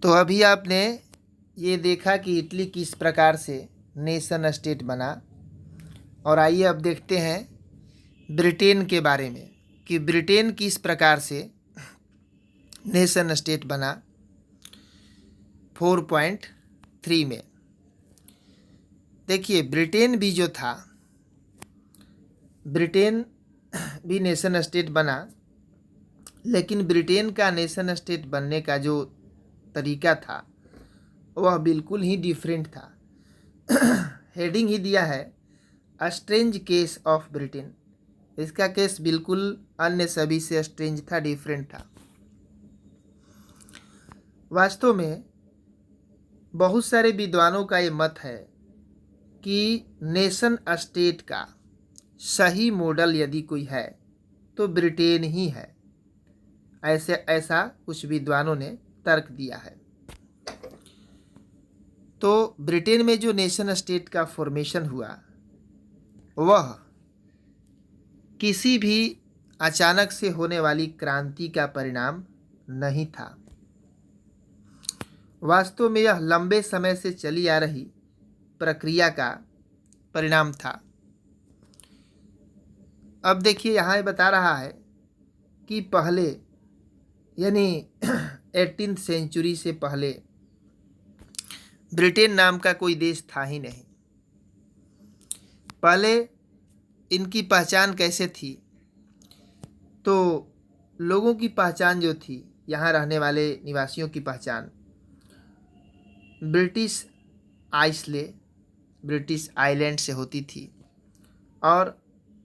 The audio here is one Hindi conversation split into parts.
तो अभी आपने ये देखा कि इटली किस प्रकार से नेशन स्टेट बना, और आइए अब देखते हैं ब्रिटेन के बारे में कि ब्रिटेन किस प्रकार से नेशन स्टेट बना। 4.3 में देखिए, ब्रिटेन भी जो था, ब्रिटेन भी नेशन स्टेट बना, लेकिन ब्रिटेन का नेशन स्टेट बनने का जो तरीका था वह बिल्कुल ही डिफरेंट था। हेडिंग ही दिया है a strange case of Britain. इसका केस बिल्कुल अन्य सभी से स्ट्रेंज था, डिफरेंट था। वास्तव में बहुत सारे विद्वानों का ये मत है कि नेशन स्टेट का सही मॉडल यदि कोई है तो ब्रिटेन ही है। ऐसा कुछ विद्वानों ने तर्क दिया है। तो ब्रिटेन में जो नेशन स्टेट का फॉर्मेशन हुआ वह किसी भी अचानक से होने वाली क्रांति का परिणाम नहीं था। वास्तव में यह लंबे समय से चली आ रही प्रक्रिया का परिणाम था। अब देखिए, यहाँ ये बता रहा है कि पहले यानी 18th सेंचुरी से पहले ब्रिटेन नाम का कोई देश था ही नहीं। पहले इनकी पहचान कैसे थी? तो लोगों की पहचान जो थी, यहाँ रहने वाले निवासियों की पहचान ब्रिटिश आइलैंड से होती थी, और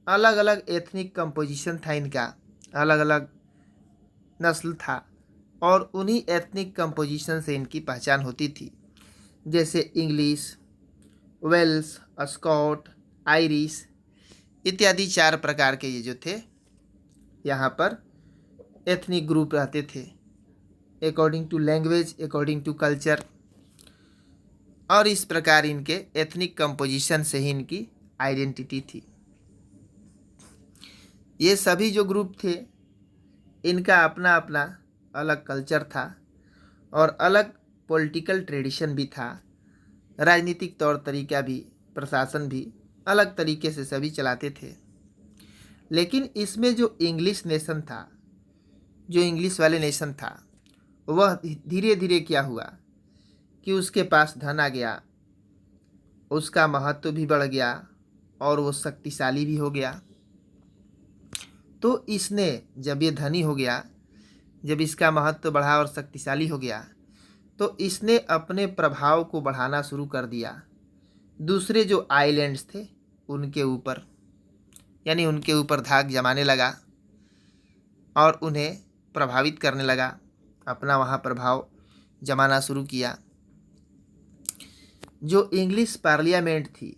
अलग अलग एथनिक कंपोजिशन था इनका, अलग अलग नस्ल था, और उन्हीं एथनिक कंपोजिशन से इनकी पहचान होती थी, जैसे इंग्लिश, वेल्स, स्कॉट, आयरिश इत्यादि 4 प्रकार के ये जो थे यहाँ पर एथनिक ग्रुप रहते थे, according to language, according to culture, और इस प्रकार इनके एथनिक कंपोजिशन से ही इनकी आइडेंटिटी थी। ये सभी जो ग्रुप थे इनका अपना अपना अलग कल्चर था और अलग पॉलिटिकल ट्रेडिशन भी था, राजनीतिक तौर तरीका भी, प्रशासन भी अलग तरीके से सभी चलाते थे। लेकिन इसमें जो इंग्लिश नेशन था, जो इंग्लिश वाले नेशन था, वह धीरे धीरे क्या हुआ कि उसके पास धन आ गया, उसका महत्व भी बढ़ गया और वो शक्तिशाली भी हो गया। तो इसने जब ये धनी हो गया, जब इसका महत्व बढ़ा और शक्तिशाली हो गया, तो इसने अपने प्रभाव को बढ़ाना शुरू कर दिया दूसरे जो आइलैंड्स थे उनके ऊपर, यानी उनके ऊपर धाक जमाने लगा और उन्हें प्रभावित करने लगा, अपना वहाँ प्रभाव जमाना शुरू किया। जो इंग्लिश पार्लियामेंट थी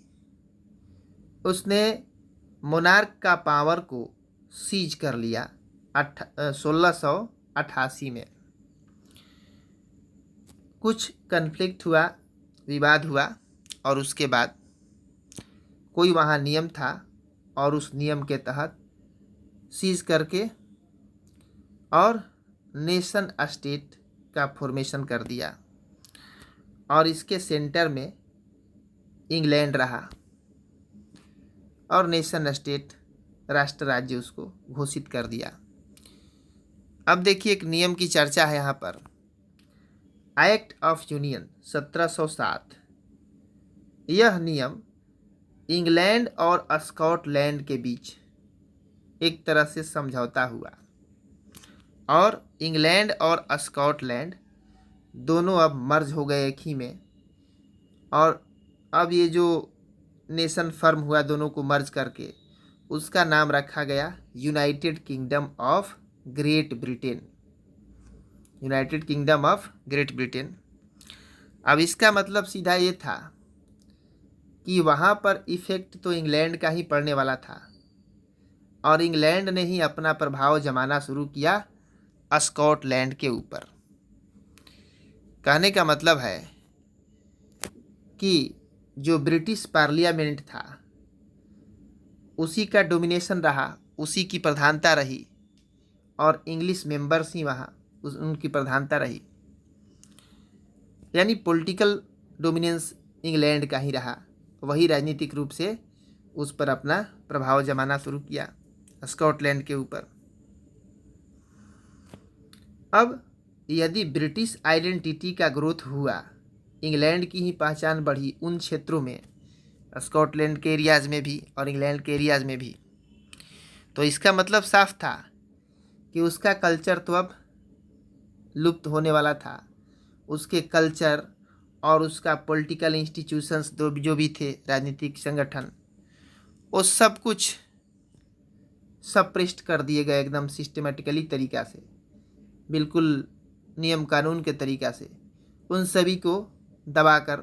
उसने मोनार्क का पावर को सीज कर लिया 1688 में। कुछ कन्फ्लिक्ट हुआ, विवाद हुआ, और उसके बाद कोई वहाँ नियम था और उस नियम के तहत सीज करके और नेशन स्टेट का फॉर्मेशन कर दिया, और इसके सेंटर में इंग्लैंड रहा और नेशन स्टेट, राष्ट्र राज्य उसको घोषित कर दिया। अब देखिए, एक नियम की चर्चा है यहाँ पर, एक्ट ऑफ यूनियन 1707। यह नियम इंग्लैंड और स्कॉटलैंड के बीच एक तरह से समझौता हुआ, और इंग्लैंड और स्कॉटलैंड दोनों अब मर्ज हो गए एक ही में, और अब ये जो नेशन फर्म हुआ दोनों को मर्ज करके, उसका नाम रखा गया United kingdom of great Britain. United kingdom of great Britain. अब इसका मतलब सीधा ये था कि वहाँ पर इफेक्ट तो इंग्लैंड का ही पड़ने वाला था, और इंग्लैंड ने ही अपना प्रभाव जमाना शुरू किया स्कॉटलैंड के ऊपर। कहने का मतलब है कि जो ब्रिटिश पार्लियामेंट था उसी का डोमिनेशन रहा, उसी की प्रधानता रही, और इंग्लिश मेंबर्स ही वहाँ उनकी प्रधानता रही। यानी पॉलिटिकल डोमिनेंस इंग्लैंड का ही रहा, वही राजनीतिक रूप से उस पर अपना प्रभाव जमाना शुरू किया स्कॉटलैंड के ऊपर। अब यदि ब्रिटिश आइडेंटिटी का ग्रोथ हुआ, इंग्लैंड की ही पहचान बढ़ी उन क्षेत्रों में, स्कॉटलैंड के एरियाज़ में भी और इंग्लैंड के एरियाज़ में भी, तो इसका मतलब साफ था कि उसका कल्चर तो अब लुप्त होने वाला था। उसके कल्चर और उसका पॉलिटिकल इंस्टीट्यूशंस जो भी थे, राजनीतिक संगठन, वो सब कुछ सप्रेस्ड कर दिए गए एकदम सिस्टमेटिकली तरीक़ा से, बिल्कुल नियम कानून के तरीक़ा से उन सभी को दबाकर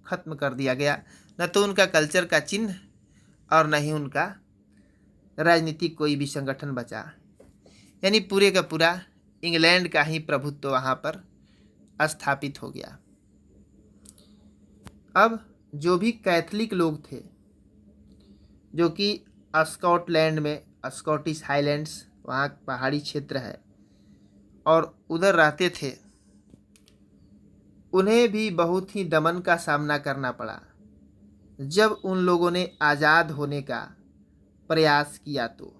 ख़त्म कर दिया गया। न तो उनका कल्चर का चिन्ह और न ही उनका राजनीतिक कोई भी संगठन बचा। यानी पूरे का पूरा इंग्लैंड का ही प्रभुत्व वहाँ पर स्थापित हो गया। अब जो भी कैथलिक लोग थे जो कि स्कॉटलैंड में स्कॉटिश हाईलैंड्स, वहाँ पहाड़ी क्षेत्र है, और उधर रहते थे, उन्हें भी बहुत ही दमन का सामना करना पड़ा। जब उन लोगों ने आज़ाद होने का प्रयास किया, तो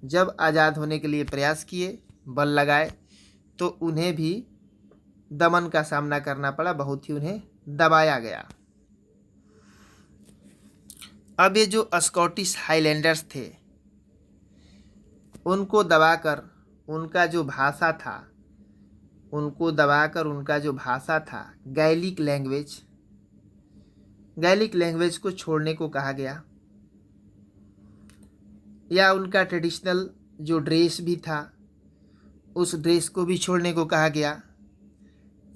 जब आज़ाद होने के लिए प्रयास किए, बल लगाए, तो उन्हें भी दमन का सामना करना पड़ा, बहुत ही उन्हें दबाया गया। अब ये जो स्कॉटिश हाईलैंडर्स थे, उनको दबाकर उनका जो भाषा था, गैलिक लैंग्वेज को छोड़ने को कहा गया, या उनका ट्रेडिशनल जो ड्रेस भी था उस ड्रेस को भी छोड़ने को कहा गया।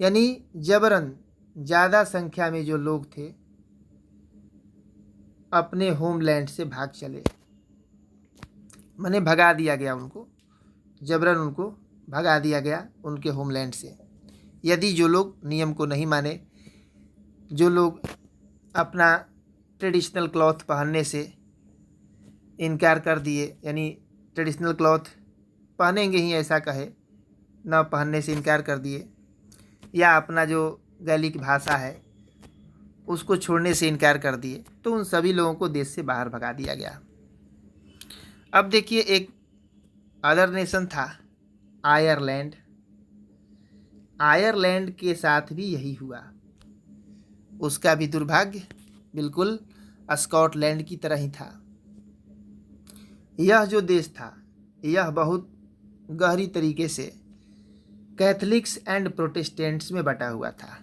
यानी जबरन ज़्यादा संख्या में जो लोग थे अपने होमलैंड से भाग चले, माने भगा दिया गया उनको, जबरन उनको भगा दिया गया उनके होमलैंड से। यदि जो लोग नियम को नहीं माने, जो लोग अपना ट्रेडिशनल क्लॉथ पहनने से इनकार कर दिए, यानी ट्रेडिशनल क्लॉथ पहनेंगे ही ऐसा कहे, न पहनने से इनकार कर दिए, या अपना जो गैलिक भाषा है उसको छोड़ने से इनकार कर दिए, तो उन सभी लोगों को देश से बाहर भगा दिया गया। अब देखिए, एक अदर नेशन था आयरलैंड। आयरलैंड के साथ भी यही हुआ। उसका भी दुर्भाग्य बिल्कुल स्कॉटलैंड की तरह ही था। यह जो देश था, यह बहुत गहरी तरीके से कैथलिक्स एंड प्रोटेस्टेंट्स में बटा हुआ था।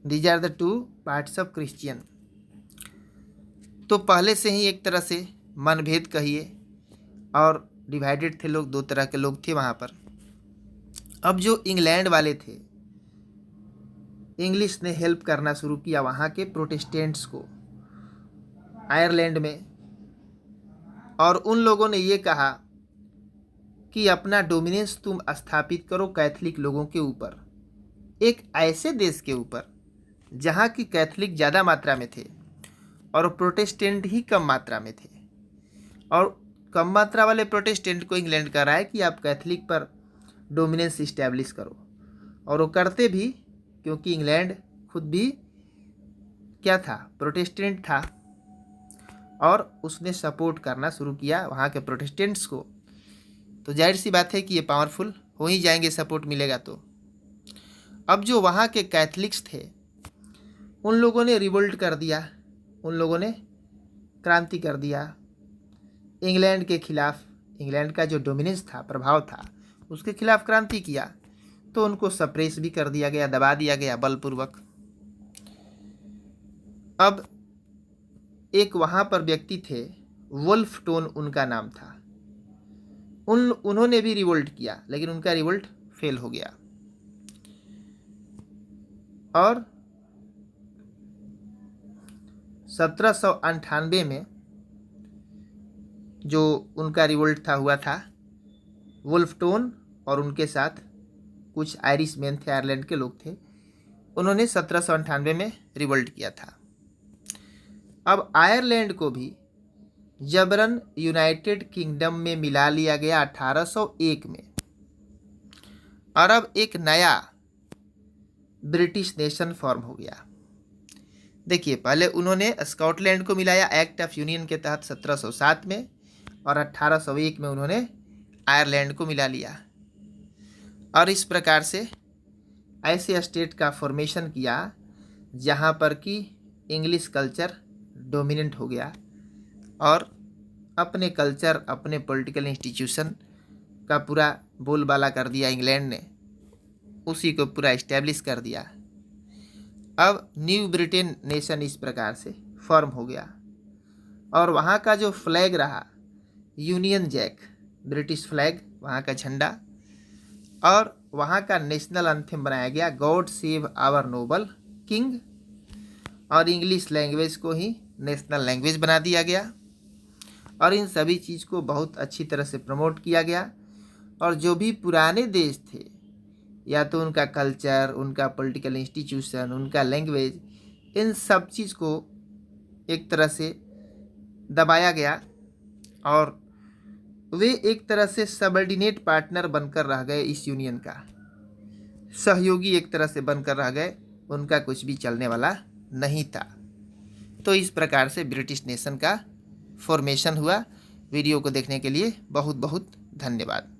These are the two parts of Christian. तो पहले से ही एक तरह से मनभेद कहिए और डिवाइडेड थे लोग, दो तरह के लोग थे वहाँ पर। अब जो इंग्लैंड वाले थे, इंग्लिश ने हेल्प करना शुरू किया वहाँ के प्रोटेस्टेंट्स को आयरलैंड में, और उन लोगों ने ये कहा कि अपना डोमिनेंस तुम स्थापित करो कैथलिक लोगों के ऊपर, एक ऐसे देश के ऊपर जहाँ की कैथलिक ज़्यादा मात्रा में थे और प्रोटेस्टेंट ही कम मात्रा में थे। और कम मात्रा वाले प्रोटेस्टेंट को इंग्लैंड कह रहा है कि आप कैथलिक पर डोमिनेंस इस्टेब्लिश करो, और वो करते भी, क्योंकि इंग्लैंड खुद भी क्या था, प्रोटेस्टेंट था, और उसने सपोर्ट करना शुरू किया वहाँ के प्रोटेस्टेंट्स को। तो जाहिर सी बात है कि ये पावरफुल हो ही जाएंगे, सपोर्ट मिलेगा तो। अब जो वहाँ के कैथलिक्स थे, उन लोगों ने रिवोल्ट कर दिया, उन लोगों ने क्रांति कर दिया इंग्लैंड के खिलाफ। इंग्लैंड का जो डोमिनेंस था, प्रभाव था, उसके खिलाफ क्रांति किया, तो उनको सप्रेस भी कर दिया गया, दबा दिया गया बलपूर्वक। अब एक वहाँ पर व्यक्ति थे, वुल्फटोन उनका नाम था, उन्होंने भी रिवोल्ट किया, लेकिन उनका रिवोल्ट फेल हो गया, और 1798 में जो उनका रिवोल्ट हुआ था, वुल्फटोन और उनके साथ कुछ आयरिश मैन थे, आयरलैंड के लोग थे, उन्होंने 1798 में रिवोल्ट किया था। अब आयरलैंड को भी जबरन यूनाइटेड किंगडम में मिला लिया गया 1801 में, और अब एक नया ब्रिटिश नेशन फॉर्म हो गया। देखिए, पहले उन्होंने स्कॉटलैंड को मिलाया एक्ट ऑफ यूनियन के तहत 1707 में, और 1801 में उन्होंने आयरलैंड को मिला लिया। और इस प्रकार से ऐसे स्टेट का फॉर्मेशन किया जहाँ पर कि इंग्लिश कल्चर डोमिनेंट हो गया, और अपने कल्चर, अपने पॉलिटिकल इंस्टीट्यूशन का पूरा बोलबाला कर दिया इंग्लैंड ने, उसी को पूरा इस्टेब्लिश कर दिया। अब न्यू ब्रिटेन नेशन इस प्रकार से फॉर्म हो गया, और वहाँ का जो फ्लैग रहा यूनियन जैक, ब्रिटिश फ्लैग, वहाँ का झंडा, और वहाँ का नेशनल एंथम बनाया गया God save our noble king, और इंग्लिश लैंग्वेज को ही नेशनल लैंग्वेज बना दिया गया। और इन सभी चीज़ को बहुत अच्छी तरह से प्रमोट किया गया। और जो भी पुराने देश थे, या तो उनका कल्चर, उनका पॉलिटिकल इंस्टीट्यूशन, उनका लैंग्वेज, इन सब चीज़ को एक तरह से दबाया गया, और वे एक तरह से सबऑर्डिनेट पार्टनर बनकर रह गए, इस यूनियन का सहयोगी एक तरह से बनकर रह गए, उनका कुछ भी चलने वाला नहीं था। तो इस प्रकार से ब्रिटिश नेशन का फॉर्मेशन हुआ। वीडियो को देखने के लिए बहुत बहुत धन्यवाद।